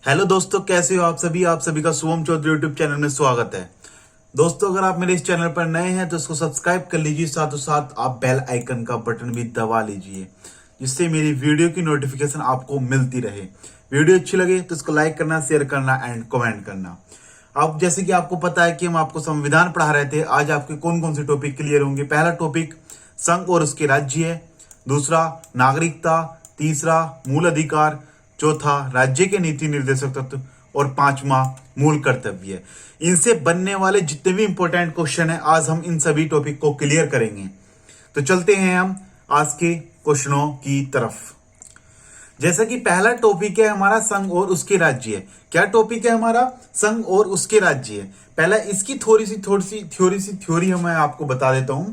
Hello दोस्तों, कैसे हो आप सभी का शुभम चौधरी यूट्यूब चैनल में स्वागत है। दोस्तों, अगर आप मेरे इस चैनल पर नए हैं तो इसको सब्सक्राइब कर लीजिए, साथों साथ आप बेल आइकन का बटन भी दबा लीजिए, जिससे मेरी वीडियो की नोटिफिकेशन आपको मिलती रहे। वीडियो अच्छी लगे तो इसको लाइक करना, शेयर करना एंड कमेंट करना। अब जैसे कि आपको पता है कि हम आपको संविधान पढ़ा रहे थे, आज आपके कौन कौन से टॉपिक क्लियर होंगे। पहला टॉपिक संघ और उसके राज्य है, दूसरा नागरिकता, तीसरा मूल अधिकार, चौथा राज्य के नीति निर्देशक तत्व और पांचवा मूल कर्तव्य। इनसे बनने वाले जितने भी इंपॉर्टेंट क्वेश्चन है, आज हम इन सभी टॉपिक को क्लियर करेंगे। तो चलते हैं हम आज के क्वेश्चनों की तरफ। जैसा कि पहला टॉपिक है हमारा संघ और उसके राज्य। क्या टॉपिक है हमारा? संघ और उसके राज्य। पहला इसकी थोड़ी सी थ्योरी मैं आपको बता देता हूं।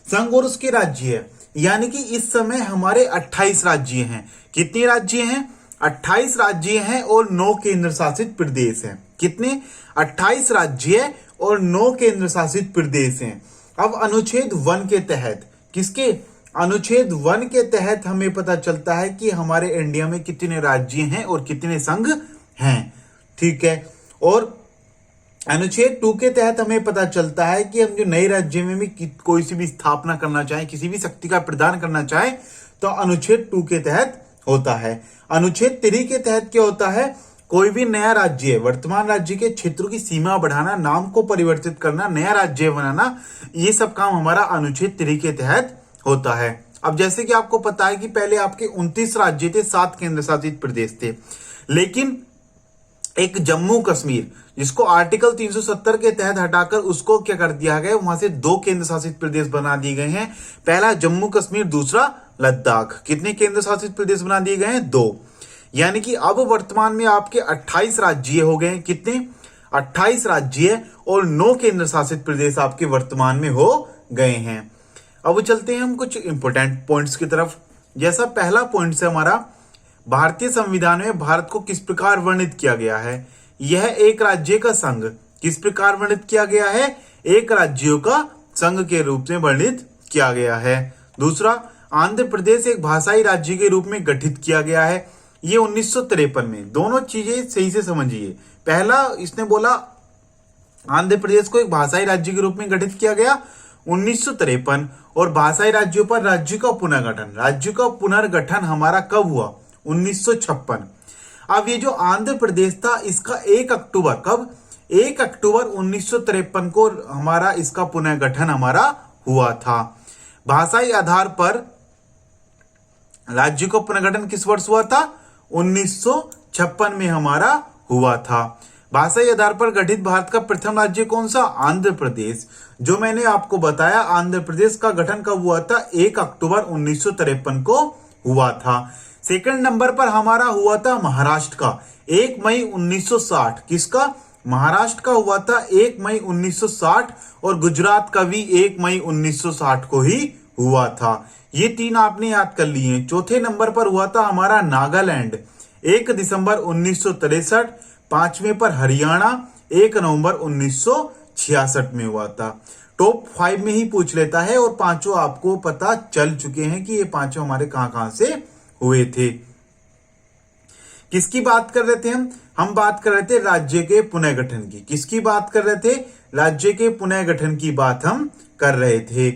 संघ और उसके राज्य यानी कि इस समय हमारे 28 राज्य हैं। कितने राज्य हैं? 28 राज्य हैं और 9 केंद्र शासित प्रदेश हैं। कितने? 28 राज्य और 9 केंद्र शासित प्रदेश हैं। अब अनुच्छेद 1 के तहत, किसके? अनुच्छेद 1 के तहत हमें पता चलता है कि हमारे इंडिया में कितने राज्य हैं और कितने संघ हैं। ठीक है। और अनुच्छेद 2 के तहत हमें पता चलता है कि हम जो नए राज्य में भी कोई सी भी स्थापना करना चाहे, किसी भी शक्ति का प्रदान करना चाहे, तो अनुच्छेद 2 के तहत होता है। अनुच्छेद 3 के तहत क्या होता है? कोई भी नया राज्य, वर्तमान राज्य के क्षेत्रों की सीमा बढ़ाना, नाम को परिवर्तित करना, नया राज्य बनाना, ये सब काम हमारा अनुच्छेद 3 के तहत होता है। अब जैसे कि आपको पता है कि पहले आपके 29 राज्य थे, 7 केंद्र शासित प्रदेश थे, लेकिन एक जम्मू कश्मीर, जिसको आर्टिकल 370 के तहत हटाकर उसको क्या कर दिया गया, वहां से 2 केंद्र शासित प्रदेश बना दिए गए हैं। पहला जम्मू कश्मीर, दूसरा लद्दाख। कितने केंद्र शासित प्रदेश बना दिए गए हैं? 2। यानी कि अब वर्तमान में आपके 28 राज्य हो गए। कितने? 28 राज्य और 9 केंद्र शासित प्रदेश आपके वर्तमान में हो गए हैं। अब चलते हैं हम कुछ इंपोर्टेंट पॉइंट्स की तरफ। जैसा पहला पॉइंट है हमारा, भारतीय संविधान में भारत को किस प्रकार वर्णित किया गया है? यह एक राज्य का संघ। किस प्रकार वर्णित किया गया है? एक राज्यों का संघ के रूप में वर्णित किया गया है। दूसरा, आंध्र प्रदेश एक भाषाई राज्य के रूप में गठित किया गया है। ये 1953 में। दोनों चीजें सही से समझिए। पहला इसने बोला आंध्र प्रदेश को एक भाषाई राज्य के रूप में गठित किया गया 1953, और भाषाई राज्यों पर राज्य का पुनर्गठन। राज्य का पुनर्गठन हमारा कब हुआ? 1956। अब ये जो आंध्र प्रदेश था, इसका 1 अक्टूबर, कब? 1 अक्टूबर 1953 को हमारा इसका पुनर्गठन हमारा हुआ था। भाषाई आधार पर राज्य का पुनर्गठन किस वर्ष हुआ था? 1956 में हमारा हुआ था। भाषाई आधार पर गठित भारत का प्रथम राज्य कौन सा? आंध्र प्रदेश। जो मैंने आपको बताया, आंध्र प्रदेश का गठन कब हुआ था? 1 अक्टूबर 1953 को हुआ था। सेकंड नंबर पर हमारा हुआ था महाराष्ट्र का, 1 मई 1960। किसका? महाराष्ट्र का हुआ था 1 मई 1960, और गुजरात का भी 1 मई 1960 को ही हुआ था। ये 3 आपने याद कर लिए। चौथे नंबर पर हुआ था हमारा नागालैंड, 1 दिसंबर 1963। 5वें पर हरियाणा, 1 नवंबर 1966 में हुआ था। टॉप 5 में ही पूछ लेता है, और पांचों आपको पता चल चुके हैं कि ये पांचों हमारे कहां से हुए थे। किसकी बात कर रहे थे हम बात कर रहे थे राज्य के पुनर्गठन की। किसकी बात कर रहे थे? राज्य के पुनर्गठन की बात हम कर रहे थे।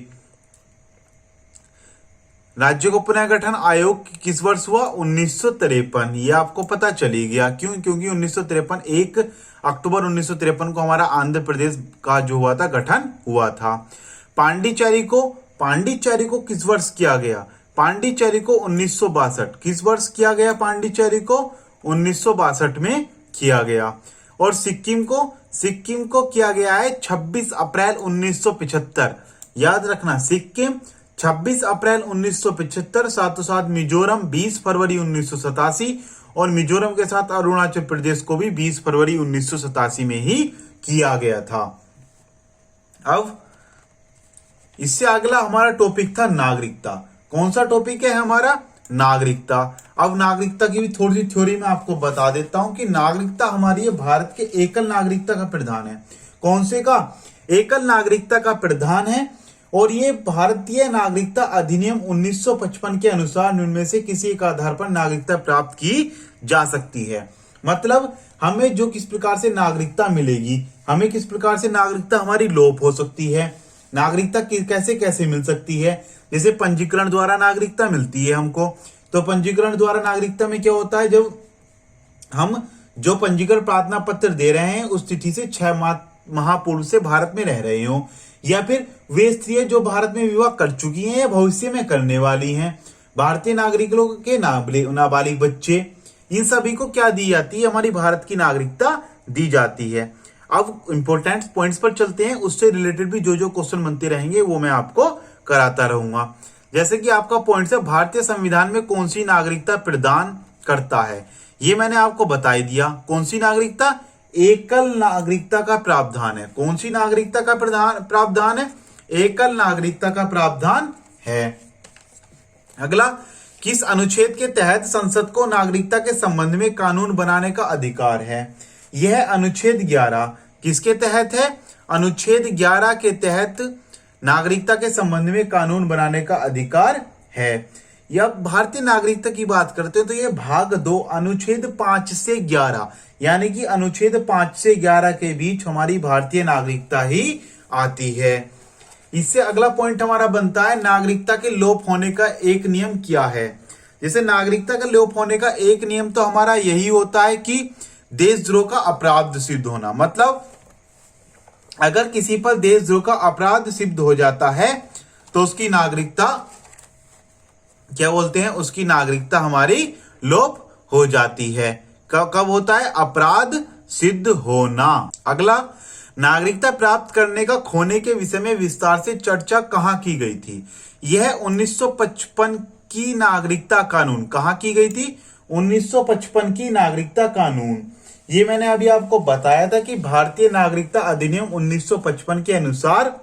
राज्य को पुनर्गठन आयोग किस वर्ष हुआ? 1953। ये आपको पता चली गया। क्यों? क्योंकि 1953, 1 अक्टूबर 1953 को हमारा आंध्र प्रदेश का जो हुआ था गठन हुआ था। पांडिचेरी को किस वर्ष किया गया? पांडिचेरी को 1962। किस वर्ष किया गया पांडिचेरी को? 1962 में किया गया। और सिक्किम को किया गया है 26 अप्रैल 1975। याद रखना, सिक्किम 26 अप्रैल 1975। साथों साथ मिजोरम 20 फरवरी 1987, और मिजोरम के साथ अरुणाचल प्रदेश को भी 20 फरवरी 1987 में ही किया गया था। अब इससे अगला हमारा टॉपिक था नागरिकता। कौन सा टॉपिक है हमारा? नागरिकता। अब नागरिकता की भी थोड़ी सी थ्योरी मैं आपको बता देता हूं कि नागरिकता हमारी भारत के एकल नागरिकता का प्रधान है। कौन से का? एकल नागरिकता का प्रधान है। और ये भारतीय नागरिकता अधिनियम 1955 के अनुसार इनमें से किसी एक आधार पर नागरिकता प्राप्त की जा सकती है। मतलब हमें जो किस प्रकार से नागरिकता मिलेगी, हमें किस प्रकार से नागरिकता हमारी लोप हो सकती है, नागरिकता कैसे कैसे मिल सकती है। जैसे पंजीकरण द्वारा नागरिकता मिलती है हमको, तो पंजीकरण द्वारा नागरिकता में क्या होता है, जब हम जो पंजीकरण प्रार्थना पत्र दे रहे हैं उस तिथि से 6 माह पूर्व से भारत में रह रहे हो, या फिर वे स्त्रियां जो भारत में विवाह कर चुकी हैं या भविष्य में करने वाली हैं, भारतीय नागरिकों के नाबालिग बच्चे, इन सभी को क्या दी जाती है, हमारी भारत की नागरिकता दी जाती है। अब इंपॉर्टेंट पॉइंट्स पर चलते हैं, उससे रिलेटेड भी जो जो क्वेश्चन बनते रहेंगे वो मैं आपको कराता रहूंगा। जैसे कि आपका पॉइंट है, भारतीय संविधान में कौन सी नागरिकता प्रदान करता है, ये मैंने आपको बता ही दिया। कौन सी नागरिकता, एकल नागरिकता का प्रावधान है। कौन सी नागरिकता का प्रावधान है, एकल नागरिकता का प्रावधान है। अगला, किस अनुच्छेद के तहत संसद को नागरिकता के संबंध में कानून बनाने का अधिकार है। यह अनुच्छेद 11 किसके तहत है, अनुच्छेद 11 के तहत नागरिकता के संबंध में कानून बनाने का अधिकार है। या भारतीय नागरिकता की बात करते हैं तो यह भाग 2 अनुच्छेद 5 से 11, यानी कि अनुच्छेद 5 से 11 के बीच हमारी भारतीय नागरिकता ही आती है। इससे अगला पॉइंट हमारा बनता है, नागरिकता के लोप होने का एक नियम क्या है। जैसे नागरिकता के लोप होने का एक नियम तो हमारा यही होता है कि देशद्रोह का अपराध सिद्ध होना। मतलब अगर किसी पर देशद्रोह का अपराध सिद्ध हो जाता है तो उसकी नागरिकता क्या बोलते हैं, उसकी नागरिकता हमारी लोप हो जाती है। कब होता है, अपराध सिद्ध होना। अगला, नागरिकता प्राप्त करने का खोने के विषय में विस्तार से चर्चा कहां की गई थी। यह 1955 की नागरिकता कानून, कहां की गई थी, 1955 की नागरिकता कानून। ये मैंने अभी आपको बताया था कि भारतीय नागरिकता अधिनियम 1955 के अनुसार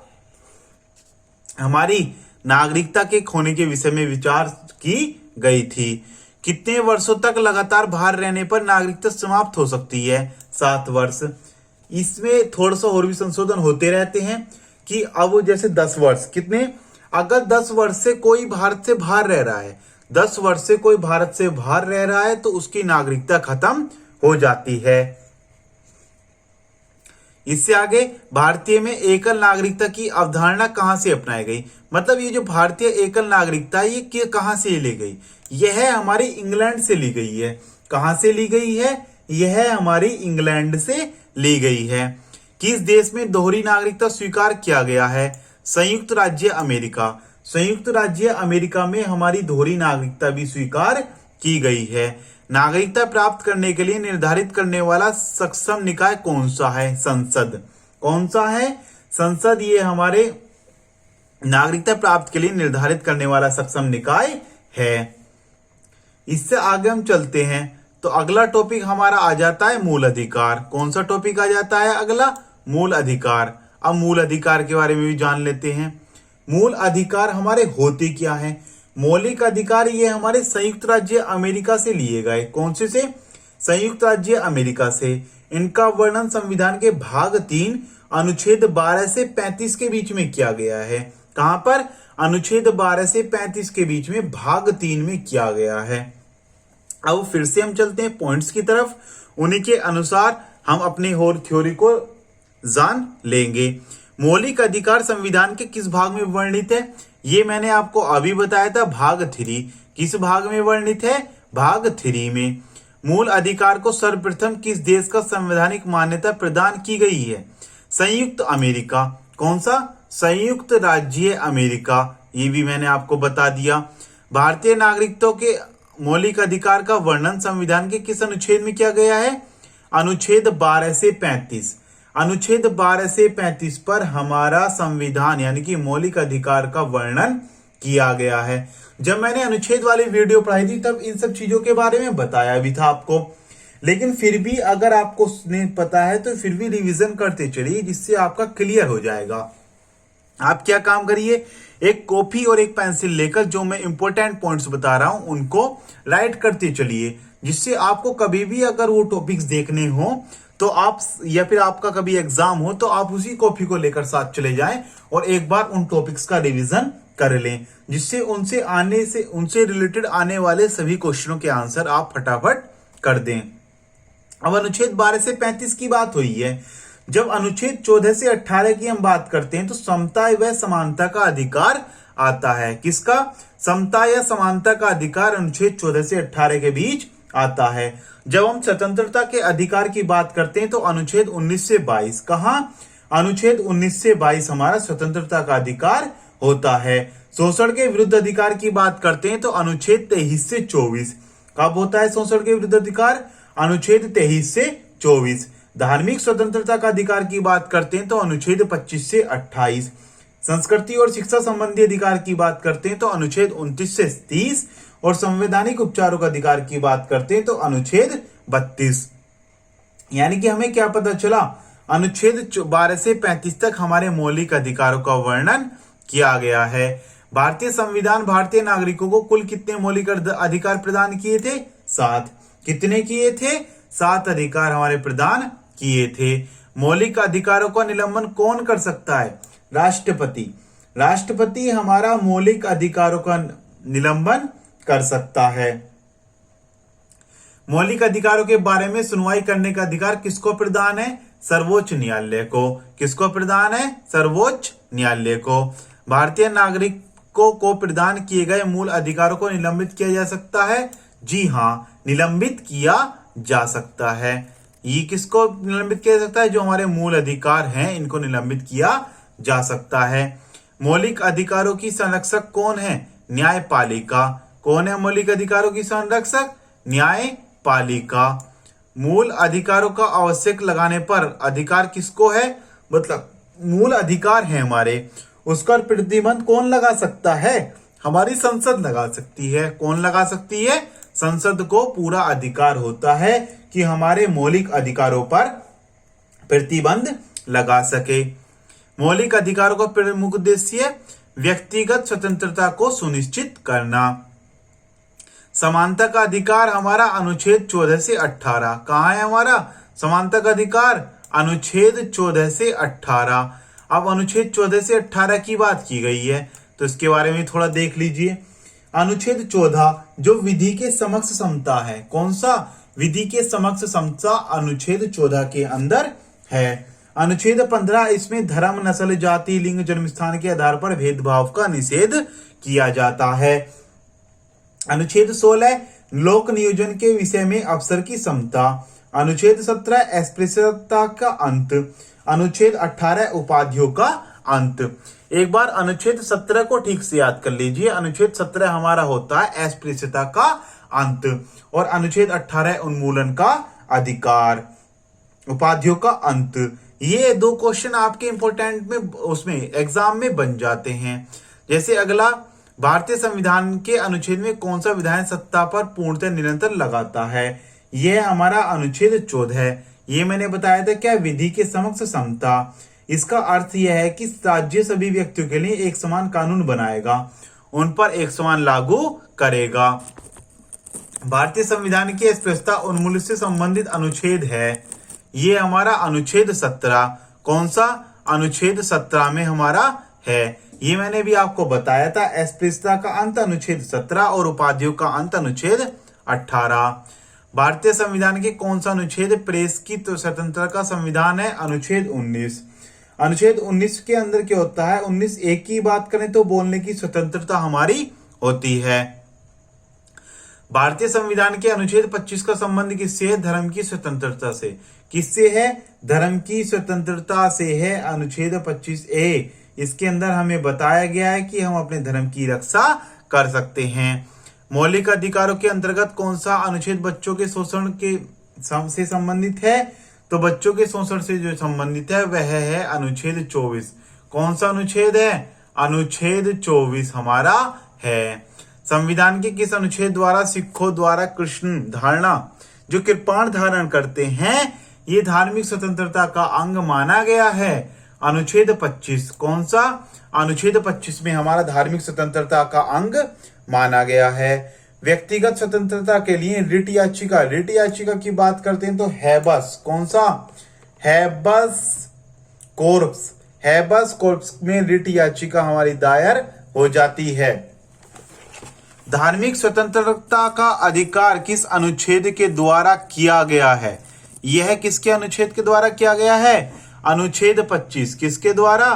हमारी नागरिकता के खोने के विषय में विचार की गई थी। कितने वर्षों तक लगातार बाहर रहने पर नागरिकता समाप्त हो सकती है, 7 वर्ष। इसमें थोड़ा सा और भी संशोधन होते रहते हैं कि अब जैसे 10 वर्ष, कितने, अगर 10 वर्ष से कोई भारत से बाहर रह रहा है, 10 वर्ष से कोई भारत से बाहर रह रहा है तो उसकी नागरिकता खत्म हो जाती है। इससे आगे, भारतीय में एकल नागरिकता की अवधारणा कहां से अपनाई गई। मतलब ये जो भारतीय एकल नागरिकता है ये कहां से ली गई, यह हमारी इंग्लैंड से ली गई है। कहां से ली गई है, यह हमारी इंग्लैंड से ली गई है। किस देश में दोहरी नागरिकता स्वीकार किया गया है, संयुक्त राज्य अमेरिका। संयुक्त राज्य अमेरिका में हमारी दोहरी नागरिकता भी स्वीकार की गई है। नागरिकता प्राप्त करने के लिए निर्धारित करने वाला सक्षम निकाय कौन सा है, संसद। कौन सा है, संसद। ये हमारे नागरिकता प्राप्त के लिए निर्धारित करने वाला सक्षम निकाय है। इससे आगे हम चलते हैं तो अगला टॉपिक हमारा आ जाता है मूल अधिकार। कौन सा टॉपिक आ जाता है अगला, मूल अधिकार। अब मूल अधिकार के बारे में भी जान लेते हैं। मूल अधिकार हमारे होते क्या हैं। मौलिक अधिकार ये हमारे संयुक्त राज्य अमेरिका से लिए गए। कौन से संयुक्त राज्य अमेरिका से। इनका वर्णन संविधान के भाग 3 अनुच्छेद 12 से 35 के बीच में किया गया है। कहां पर, अनुच्छेद 12 से 35 के बीच में भाग 3 में किया गया है। अब फिर से हम चलते हैं पॉइंट्स की तरफ, उन्हीं के अनुसार हम अपनी और थ्योरी को जान लेंगे। मौलिक अधिकार संविधान के किस भाग में वर्णित है, ये मैंने आपको अभी बताया था, भाग 3। किस भाग में वर्णित है, भाग 3 में। मूल अधिकार को सर्वप्रथम किस देश का संवैधानिक मान्यता प्रदान की गई है, संयुक्त अमेरिका। कौन सा, संयुक्त राज्य अमेरिका। ये भी मैंने आपको बता दिया। भारतीय नागरिकों के मौलिक अधिकार का वर्णन संविधान के किस अनुच्छेद में किया गया है, अनुच्छेद 12 से 35। अनुच्छेद 12 से 35 पर हमारा संविधान यानी कि मौलिक अधिकार का वर्णन किया गया है। जब मैंने अनुच्छेद वाली वीडियो पढ़ाई थी तब इन सब चीजों के बारे में बताया भी था आपको, लेकिन फिर भी अगर आपको नहीं पता है तो फिर भी रिवीजन करते चलिए, जिससे आपका क्लियर हो जाएगा। आप क्या काम करिए, एक कॉपी और एक पेंसिल लेकर जो मैं इंपॉर्टेंट पॉइंट्स बता रहा हूं उनको राइट करते चलिए, जिससे आपको कभी भी अगर वो टॉपिक्स देखने हो तो आप, या फिर आपका कभी एग्जाम हो तो आप उसी कॉपी को लेकर साथ चले जाएं और एक बार उन टॉपिक्स का रिवीजन कर लें, जिससे उनसे रिलेटेड आने वाले सभी क्वेश्चनों के आंसर आप फटाफट कर दें। अब अनुच्छेद 12 से 35 की बात हुई है। जब अनुच्छेद 14 से 18 की हम बात करते हैं तो समता व समानता का अधिकार आता है। किसका? समता या समानता का अधिकार अनुच्छेद 14 से 18 के बीच आता है। जब हम स्वतंत्रता के अधिकार की बात करते हैं तो अनुच्छेद 19 से 22, कहां? अनुच्छेद 19 से 22 हमारा स्वतंत्रता का अधिकार होता है। शोषण के विरुद्ध अधिकार की बात करते हैं तो अनुच्छेद 23 से 24 कब होता है शोषण के विरुद्ध अधिकार? अनुच्छेद 23 से 24। धार्मिक स्वतंत्रता का अधिकार की बात करते हैं तो अनुच्छेद 25 से 28। संस्कृति और शिक्षा संबंधी अधिकार की बात करते हैं तो अनुच्छेद 29 से 30 और संवैधानिक उपचारों का अधिकार की बात करते हैं तो अनुच्छेद 32। यानी कि हमें क्या पता चला? अनुच्छेद 12 से 35 तक हमारे मौलिक अधिकारों का वर्णन किया गया है। भारतीय संविधान भारतीय नागरिकों को कुल कितने मौलिक अधिकार प्रदान किए थे? 7। कितने किए थे? 7 अधिकार हमारे प्रदान किए थे। मौलिक अधिकारों का निलंबन कौन कर सकता है? राष्ट्रपति। राष्ट्रपति हमारा मौलिक अधिकारों का निलंबन कर सकता है। मौलिक अधिकारों के बारे में सुनवाई करने का अधिकार किसको प्रदान है? सर्वोच्च न्यायालय को। किसको प्रदान है? सर्वोच्च न्यायालय को। भारतीय नागरिकों को प्रदान किए गए मूल अधिकारों को निलंबित किया जा सकता है? जी हां, निलंबित किया जा सकता है। ये किसको निलंबित किया जा सकता है? जो हमारे मूल अधिकार हैं इनको निलंबित किया जा सकता है। मौलिक अधिकारों की संरक्षक कौन है? न्यायपालिका। कौन है मौलिक अधिकारों की संरक्षक? न्यायपालिका। मूल अधिकारों का आवश्यक लगाने पर अधिकार किसको है? मतलब मूल अधिकार है हमारे, उसका प्रतिबंध कौन लगा सकता है? हमारी संसद लगा सकती है। कौन लगा सकती है? संसद को पूरा अधिकार होता है कि हमारे मौलिक अधिकारों पर प्रतिबंध लगा सके। मौलिक अधिकारों का प्रमुख उद्देश्य व्यक्तिगत स्वतंत्रता को सुनिश्चित करना। समानता का अधिकार हमारा अनुच्छेद 14 से 18 कहां है हमारा? समानता का अधिकार अनुच्छेद 14 से 18। अब अनुच्छेद 14 से 18 की बात की गई है तो इसके बारे में थोड़ा देख लीजिए। अनुच्छेद 14 जो विधि के समक्ष समता है, कौन सा? विधि के समक्ष समता अनुच्छेद 14 के अंदर है। अनुच्छेद 15 इसमें धर्म, नस्ल, जाति, लिंग, जन्मस्थान के आधार पर भेदभाव का निषेध किया जाता है। अनुच्छेद 16 लोक नियोजन के विषय में अफसर की समता। अनुच्छेद 17 अस्पृश्यता का अंत। अनुच्छेद 18 उपाधियों का अंत। एक बार अनुच्छेद 17 को ठीक से याद कर लीजिए। अनुच्छेद 17 हमारा होता है अस्पृश्यता का अंत और अनुच्छेद 18 उन्मूलन का अधिकार, उपाधियों का अंत। ये 2 क्वेश्चन आपके इंपोर्टेंट में उसमें एग्जाम में बन जाते हैं। जैसे अगला, भारतीय संविधान के अनुच्छेद में कौन सा विधायन सत्ता पर पूर्णतः निरंतर लगाता है? यह हमारा अनुच्छेद 14 है। ये मैंने बताया था क्या? विधि के समक्ष समता। इसका अर्थ यह है कि राज्य सभी व्यक्तियों के लिए एक समान कानून बनाएगा, उन पर एक समान लागू करेगा। भारतीय संविधान की अस्पृश्यता उन्मूलन से संबंधित अनुच्छेद है। ये हमारा अनुच्छेद 17। कौन सा? अनुच्छेद 17 में हमारा है। ये मैंने भी आपको बताया था। अस्पृश्यता का अंत अनुच्छेद 17 और उपाधियों का अंत अनुच्छेद 18। भारतीय संविधान के कौन सा अनुच्छेद प्रेस की स्वतंत्रता का संविधान है? अनुच्छेद 19। अनुच्छेद 19 के अंदर क्या होता है? 19(1) की बात करें तो बोलने की स्वतंत्रता हमारी होती है। भारतीय संविधान के अनुच्छेद 25 का संबंध किससे है? धर्म की स्वतंत्रता से। किससे है? धर्म की स्वतंत्रता से है। अनुच्छेद 25(a) इसके अंदर हमें बताया गया है कि हम अपने धर्म की रक्षा कर सकते हैं। मौलिक अधिकारों के अंतर्गत कौन सा अनुच्छेद बच्चों के शोषण के से संबंधित है? तो बच्चों के शोषण से जो संबंधित है वह है अनुच्छेद 24। कौन सा अनुच्छेद है? अनुच्छेद 24 हमारा है। संविधान के किस अनुच्छेद द्वारा सिखों द्वारा कृष्ण धारणा, जो कृपाण धारण करते हैं, ये धार्मिक स्वतंत्रता का अंग माना गया है? अनुच्छेद 25। कौन सा? अनुच्छेद 25 में हमारा धार्मिक स्वतंत्रता का अंग माना गया है। व्यक्तिगत स्वतंत्रता के लिए रिट याचिका, रिट याचिका की बात करते हैं तो हैबस, कौन सा? हैबस कोर्प्स, हैबस कोर्प्स में रिट याचिका हमारी दायर हो जाती है। धार्मिक स्वतंत्रता का अधिकार किस अनुच्छेद के द्वारा किया गया है? यह किसके अनुच्छेद के द्वारा किया गया है? अनुच्छेद 25। किसके द्वारा?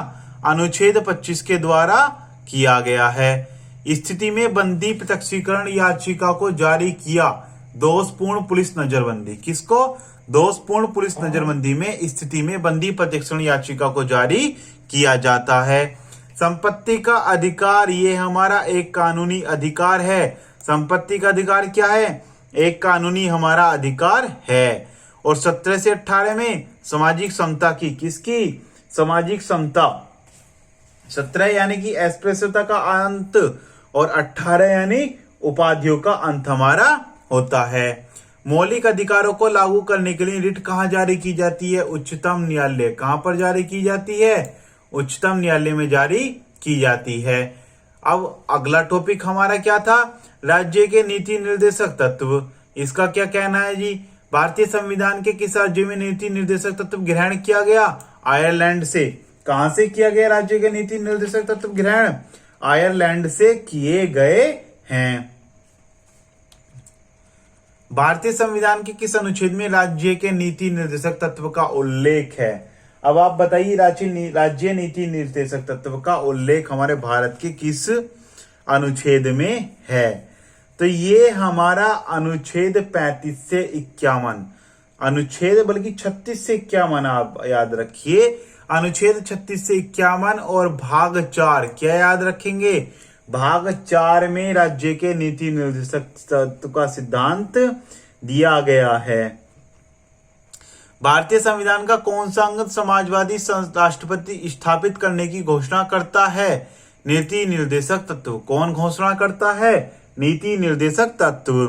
अनुच्छेद 25 के द्वारा किया गया है। स्थिति में बंदी प्रत्यक्षीकरण याचिका को जारी किया। दोषपूर्ण पुलिस नजरबंदी। किसको? दोषपूर्ण पुलिस नजरबंदी में स्थिति में बंदी प्रत्यक्षीकरण याचिका को जारी किया जाता है। संपत्ति का अधिकार, ये हमारा एक कानूनी अधिकार है। संपत्ति का अधिकार क्या है? एक कानूनी हमारा अधिकार है। और 17 से 18 में सामाजिक समता की, किसकी? सामाजिक समता। 17 यानी कि अस्पृश्यता का अंत और 18 यानी उपाधियों का अंत हमारा होता है। मौलिक अधिकारों को लागू करने के लिए रिट कहाँ जारी की जाती है? उच्चतम न्यायालय। कहां पर जारी की जाती है? उच्चतम न्यायालय में जारी की जाती है। अब अगला टॉपिक हमारा क्या था? राज्य के नीति निर्देशक तत्व। इसका क्या कहना है जी? भारतीय संविधान के किस राज्य में नीति निर्देशक तत्व ग्रहण किया गया? आयरलैंड से। कहां से किया गया राज्य के नीति निर्देशक तत्व ग्रहण? आयरलैंड से किए गए हैं। भारतीय संविधान के किस अनुच्छेद में राज्य के नीति निर्देशक तत्व का उल्लेख है? अब आप बताइए, राज्य नीति निर्देशक तत्व का उल्लेख हमारे भारत के किस अनुच्छेद में है? तो ये हमारा अनुच्छेद 35 से 51, अनुच्छेद बल्कि 36 से 51, आप याद रखिए। अनुच्छेद 36 से 51 और भाग 4, क्या याद रखेंगे? भाग 4 में राज्य के नीति निर्देशक तत्व का सिद्धांत दिया गया है। भारतीय संविधान का कौन सा अंग समाजवादी राष्ट्रपति स्थापित करने की घोषणा करता है? नीति निर्देशक तत्व। कौन घोषणा करता है? नीति निर्देशक तत्व।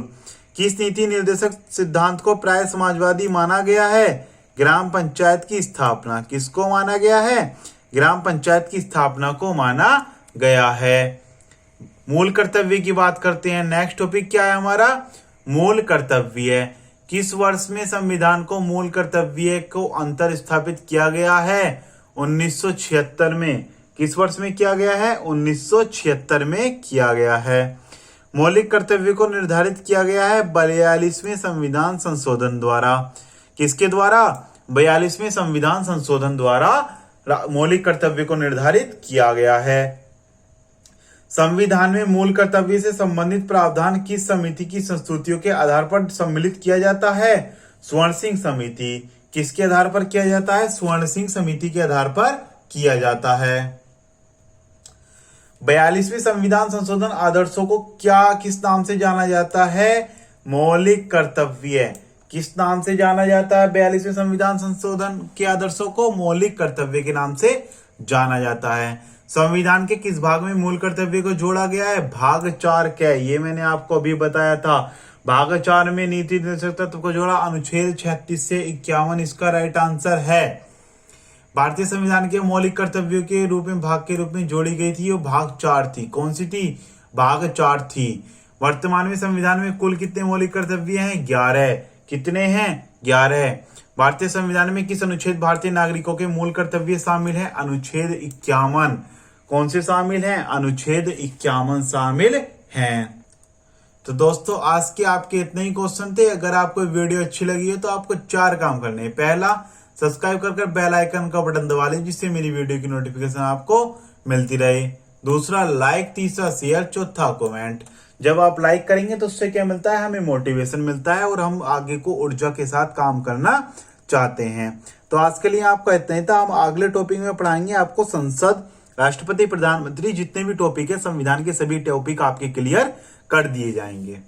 किस नीति निर्देशक सिद्धांत को प्राय समाजवादी माना गया है? ग्राम पंचायत की स्थापना। किसको माना गया है? ग्राम पंचायत की स्थापना को माना गया है। मूल कर्तव्य की बात करते हैं। नेक्स्ट टॉपिक क्या है हमारा? मूल कर्तव्य। किस वर्ष में संविधान को मूल कर्तव्य को अंतर स्थापित किया गया है? 1976 में। किस वर्ष में किया गया है? 1976 में किया गया है। मौलिक कर्तव्य को निर्धारित किया गया है 42वें संविधान संशोधन द्वारा। किसके द्वारा? 42वें संविधान संशोधन द्वारा मौलिक कर्तव्य को निर्धारित किया गया है। संविधान में मूल कर्तव्य से संबंधित प्रावधान किस समिति की संस्तुतियों के आधार पर सम्मिलित किया जाता है? स्वर्ण सिंह समिति। किसके आधार पर किया जाता है? स्वर्ण सिंह समिति के आधार पर किया जाता है। 42वें संविधान संशोधन आदर्शों को किस नाम से जाना जाता है? मौलिक कर्तव्य। किस नाम से जाना जाता है 42वें संविधान संशोधन के आदर्शों को? मौलिक कर्तव्य के नाम से जाना जाता है। संविधान के किस भाग में मूल कर्तव्य को जोड़ा गया है? भाग 4 क्या है? ये मैंने आपको अभी बताया था। भाग 4 में नीति निर्देशक तत्व को जोड़ा अनुच्छेद 36 से 51 इसका राइट आंसर है। भारतीय संविधान के मौलिक कर्तव्यों के रूप में भाग के रूप में जोड़ी गई थी, वो भाग 4 थी। कौन सी थी? भाग 4 थी। वर्तमान में संविधान में कुल कितने मौलिक कर्तव्य हैं? 11। कितने हैं? 11। भारतीय संविधान में किस अनुच्छेद भारतीय नागरिकों के मूल कर्तव्य शामिल है? अनुच्छेद 51। कौन से शामिल हैं? अनुच्छेद 51 शामिल हैं। तो दोस्तों आज के आपके इतने ही क्वेश्चन थे। अगर आपको वीडियो अच्छी लगी हो तो आपको 4 काम करने हैं। पहला, सब्सक्राइब कर बेल आइकन का बटन दबा लीजिए जिससे मेरी वीडियो की नोटिफिकेशन आपको मिलती रहे। दूसरा लाइक, तीसरा शेयर, चौथा कमेंट। जब आप लाइक करेंगे तो उससे क्या मिलता है? हमें मोटिवेशन मिलता है और हम आगे को ऊर्जा के साथ काम करना चाहते हैं। तो आज के लिए आपका इतना ही था। हम अगले टॉपिक में पढ़ाएंगे आपको संसद, राष्ट्रपति, प्रधानमंत्री, जितने भी टॉपिक है संविधान के सभी टॉपिक आपके क्लियर कर दिए जाएंगे।